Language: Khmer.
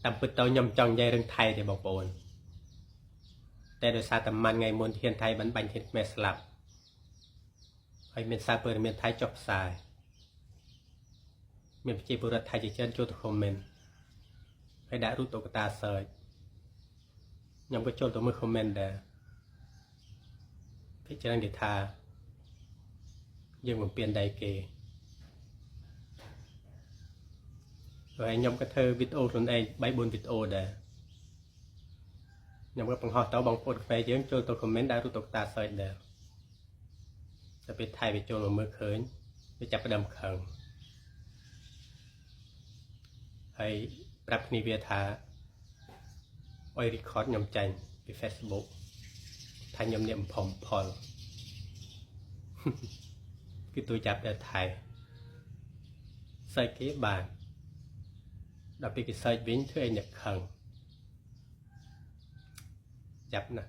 តាមពិតទៅខ្ញុំចង់និយាយរឿងថៃទេបងប្អូនតែដោយសារតែមិនថ្ងៃមុនធានថៃបានបាញ់ធានខ្មែរស្លាប់ហើយមានសារព័ត៌មានថៃចុះផ្សាយមានប្រជាពលរដ្ឋថៃជាច្រើនចូលទៅខមមិនហើយដាក់រូបតុក្កតាសើចខ្ញុំក៏ចូលទៅមើលខមមិនដែរគេច្រើននិយាយថាយើងបំពេញដៃគេហើយខ្ញុំក៏ធ្វើវីដេអូខ្លួនឯង 3-4 វីដេអូដែរខ្ញុំក៏បង្ហោះទៅបងប្អូនខ្មែរយើងចូលទៅខមមិនដាក់រូបតុក្កតាសើចដែរតែពេលថៃវាចូលមកមើលឃើញវាចាប់ផ្ដើមខឹងហើយប្រាប់គ្នាវាថាអុយ record ខ្ញុំចាញ់ពី Facebook ថាខ្ញុំអ្នកបំផុសផលគឺtôiចាប់តែថៃសើចគេបានដល់ពេលគេសើចវិញធ្វើឲ្យអ្នកខឹងចាប់ណា